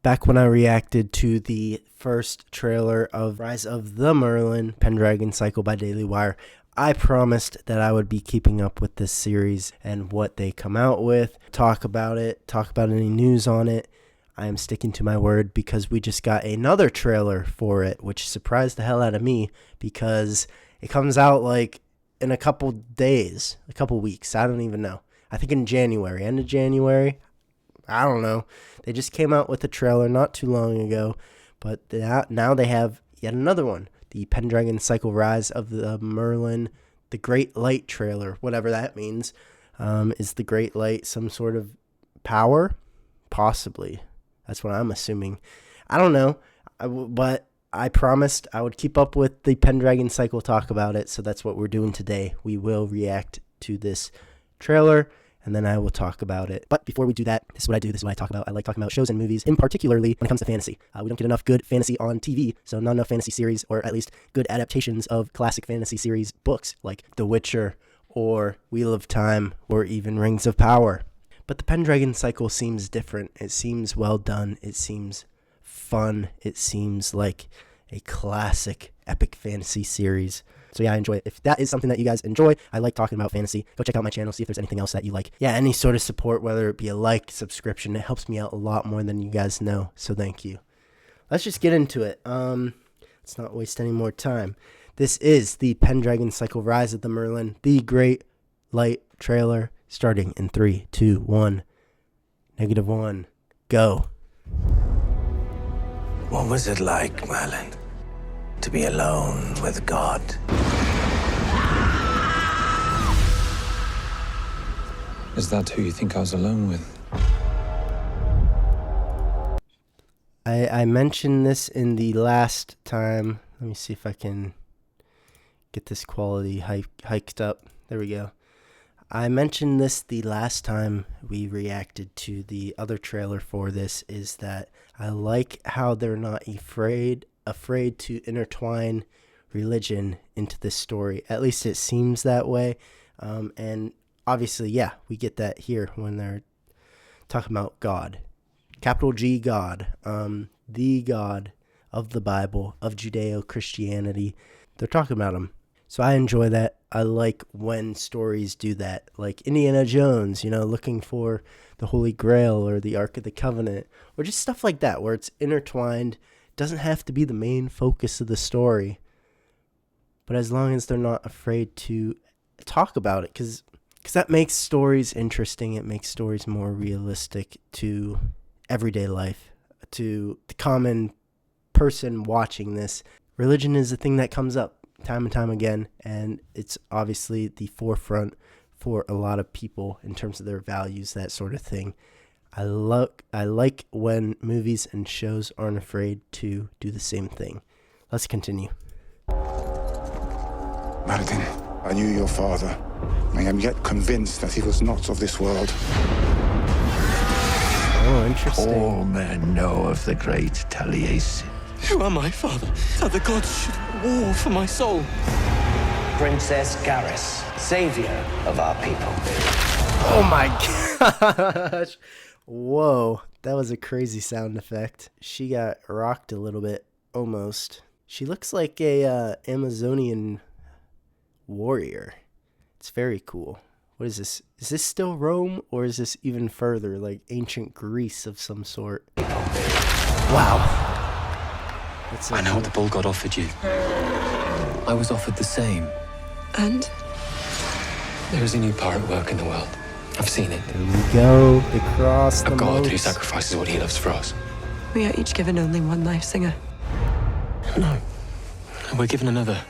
Back when I reacted to the first trailer of Rise of the Merlin, Pendragon Cycle by Daily Wire, I promised that I would be keeping up with this series and what they come out with, talk about any news on it. I am sticking to my word because we just got another trailer for it, which surprised the hell out of me because it comes out like in a couple days, a couple weeks. I don't even know. I think in January, end of January. I don't know. They just came out with a trailer not too long ago, but now they have yet another one. The Pendragon Cycle Rise of the Merlin, the Great Light trailer, whatever that means. Is the Great Light some sort of power? Possibly. That's what I'm assuming. I don't know, but I promised I would keep up with the Pendragon Cycle, talk about it, so that's what we're doing today. We will react to this trailer, and then I will talk about it. But before we do that, this is what I do. This is what I talk about. I like talking about shows and movies, in particularly when it comes to fantasy. We don't get enough good fantasy on TV, so not enough fantasy series, or at least good adaptations of classic fantasy series books like The Witcher, or Wheel of Time, or even Rings of Power. But the Pendragon Cycle seems different. It seems well done. It seems fun. It seems like a classic epic fantasy series. So yeah, I enjoy it. If that is something that you guys enjoy, I like talking about fantasy. Go check out my channel, see if there's anything else that you like. Yeah, any sort of support, whether it be a like, subscription, it helps me out a lot more than you guys know. So thank you. Let's just get into it. Let's not waste any more time. This is the Pendragon Cycle Rise of the Merlin, the Great Light trailer, starting in 3, 2, 1, -1, go. What was it like, Merlin, to be alone with God? Is that who you think I was alone with? I mentioned this in the last time. Let me see if I can get this quality hiked up. There we go. I mentioned this the last time we reacted to the other trailer for this, is that I like how they're not afraid to intertwine religion into this story. At least it seems that way. And obviously, yeah, we get that here when they're talking about God. Capital G, God. The God of the Bible, of Judeo-Christianity. They're talking about him. So I enjoy that. I like when stories do that, like Indiana Jones, looking for the Holy Grail or the Ark of the Covenant, or just stuff like that where it's intertwined. Doesn't have to be the main focus of the story, but as long as they're not afraid to talk about it, because that makes stories interesting. It makes stories more realistic to everyday life, to the common person watching this. Religion is a thing that comes up time and time again, and it's obviously the forefront for a lot of people in terms of their values, that sort of thing. I like when movies and shows aren't afraid to do the same thing. Let's continue. Merlin, I knew your father. I am yet convinced that he was not of this world. Oh, interesting. All men know of the great Taliesin. Who am I, Father, that the gods should war for my soul? Princess Garrus, savior of our people. Oh my gosh. Whoa, that was a crazy sound effect. She got rocked a little bit, almost. She looks like a Amazonian warrior. It's very cool. What is this? Is this still Rome, or is this even further, like ancient Greece of some sort? Wow. I know what the bull god offered you. I was offered the same. And? There is a new power at work in the world. I've seen it. There we go. The cross, the A god moats. who sacrifices what he loves for us. We are each given only one life, Singer. No. We're given another.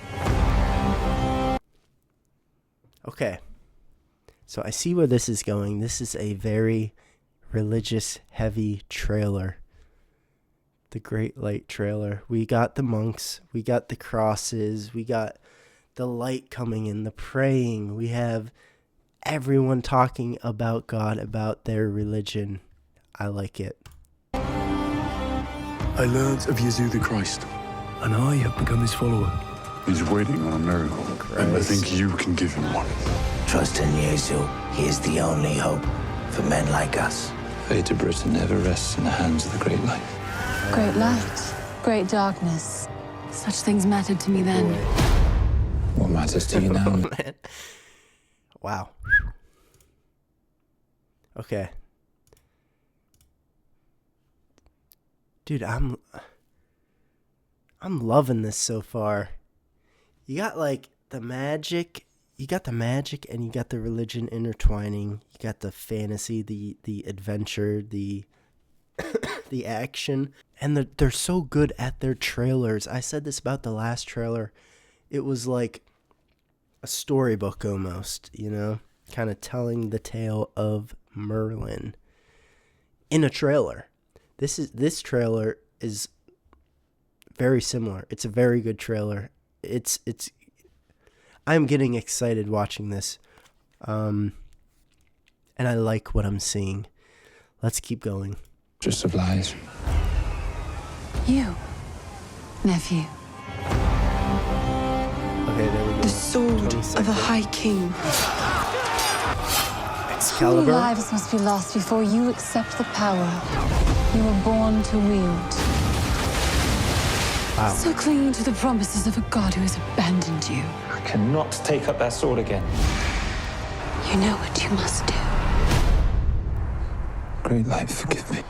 Okay. So I see where this is going. This is a very religious, heavy trailer. The Great Light trailer. We got the monks. We got the crosses. We got the light coming in, the praying. We have everyone talking about God, about their religion. I like it. I learned of Yezu the Christ, and I have become his follower. He's waiting on a miracle, and I think you can give him one. Trust in Yezu. He is the only hope for men like us. Fate of Britain never rests in the hands of the Great Light. Great light, great darkness. Such things mattered to me then. What matters to you now? Man. Wow. Okay. Dude, I'm loving this so far. You got like the magic, and you got the religion intertwining. You got the fantasy, the adventure, the the action, and they're so good at their trailers. I said this about the last trailer. It was like a storybook almost, you know, kind of telling the tale of Merlin in a trailer. This trailer is very similar. It's a very good trailer. I'm getting excited watching this. And I like what I'm seeing. Let's keep going. Just supplies. You, nephew. Okay, there we go. The sword of a high king. How many Excalibur. lives must be lost before you accept the power you were born to wield? Wow. So clinging to the promises of a god who has abandoned you. I cannot take up that sword again. You know what you must do. Great light, forgive me.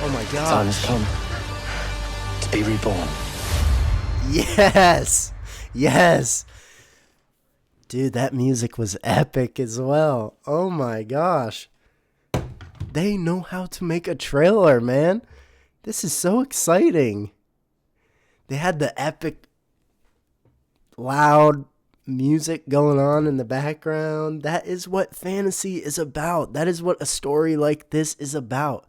Oh my Time has gosh. come to be reborn. Yes. Yes. Dude, that music was epic as well. Oh my gosh. They know how to make a trailer, man. This is so exciting. They had the epic, loud music going on in the background. That is what fantasy is about. That is what a story like this is about.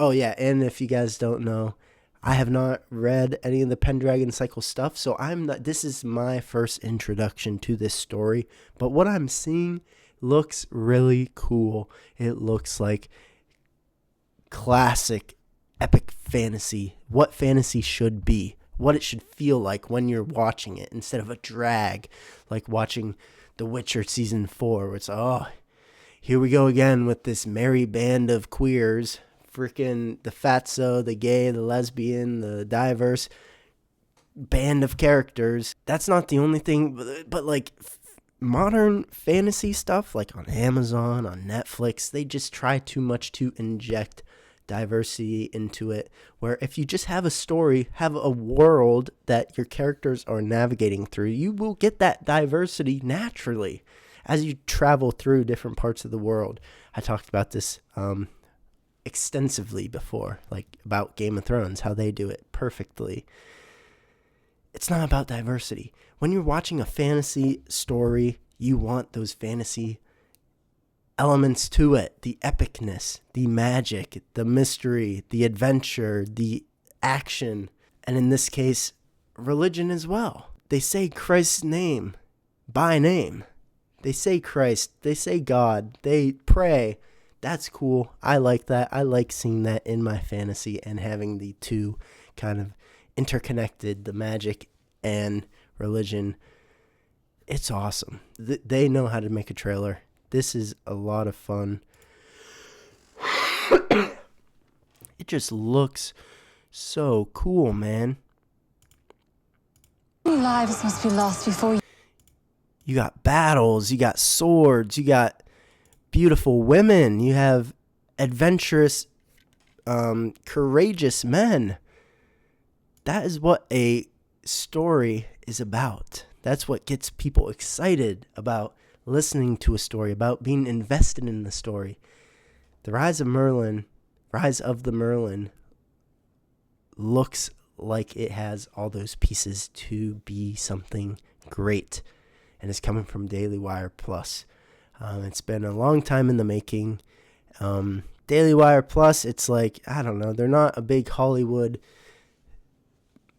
Oh, yeah, and if you guys don't know, I have not read any of the Pendragon Cycle stuff, so this is my first introduction to this story. But what I'm seeing looks really cool. It looks like classic epic fantasy. What fantasy should be. What it should feel like when you're watching it instead of a drag, like watching The Witcher Season 4, where it's, oh, here we go again with this merry band of queers. Freaking the fatso, the gay, the lesbian, the diverse band of characters. That's not the only thing, but like modern fantasy stuff, like on Amazon, on Netflix, they just try too much to inject diversity into it, where if you just have a story, have a world that your characters are navigating through, you will get that diversity naturally as you travel through different parts of the world. I talked about this extensively before, like about Game of Thrones, how they do it perfectly. It's not about diversity. When you're watching a fantasy story, you want those fantasy elements to it, the epicness, the magic, the mystery, the adventure, the action, and in this case, religion as well. They say Christ's name by name. They say Christ, they say God, they pray. That's cool. I like that. I like seeing that in my fantasy and having the two kind of interconnected, the magic and religion. It's awesome. They know how to make a trailer. This is a lot of fun. It just looks so cool, man. How many lives must be lost before You got battles, you got swords, you got beautiful women, you have adventurous, courageous men. That is what a story is about. That's what gets people excited about listening to a story, about being invested in the story. The Rise of the Merlin looks like it has all those pieces to be something great, and it's coming from Daily Wire Plus. It's been a long time in the making. Daily Wire Plus, it's like, I don't know, they're not a big Hollywood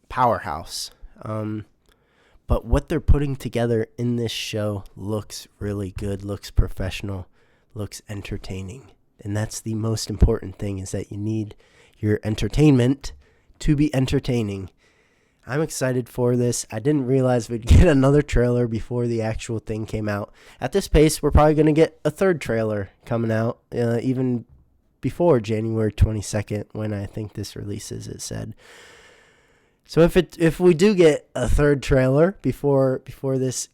powerhouse. But what they're putting together in this show looks really good, looks professional, looks entertaining. And that's the most important thing, is that you need your entertainment to be entertaining. I'm excited for this. I didn't realize we'd get another trailer before the actual thing came out. At this pace, we're probably going to get a third trailer coming out, even before January 22nd, when I think this releases, it said. So if we do get a third trailer before this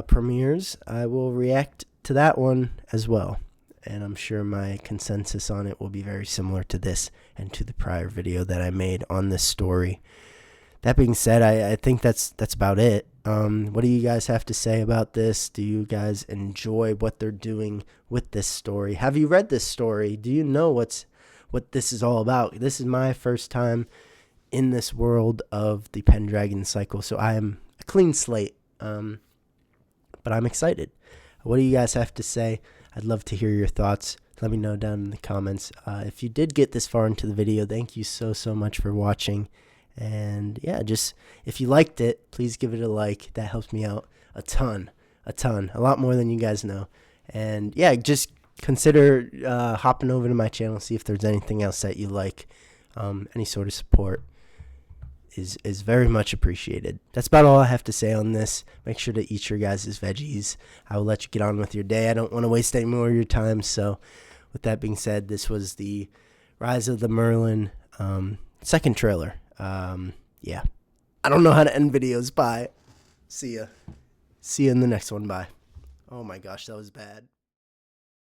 premieres, I will react to that one as well. And I'm sure my consensus on it will be very similar to this and to the prior video that I made on this story. That being said, I think that's about it. What do you guys have to say about this? Do you guys enjoy what they're doing with this story? Have you read this story? Do you know what this is all about? This is my first time in this world of the Pendragon Cycle, so I am a clean slate. But I'm excited. What do you guys have to say? I'd love to hear your thoughts. Let me know down in the comments. If you did get this far into the video, thank you so much for watching. And yeah, just if you liked it, please give it a like. That helps me out a ton, a lot more than you guys know. And yeah, just consider hopping over to my channel, see if there's anything else that you like. Any sort of support is very much appreciated. That's about all I have to say on this. Make sure to eat your guys' veggies. I will let you get on with your day. I don't want to waste any more of your time. So with that being said, this was the Rise of the Merlin second trailer. Yeah, I don't know how to end videos. Bye. See ya in the next one. Bye. Oh my gosh, that was bad.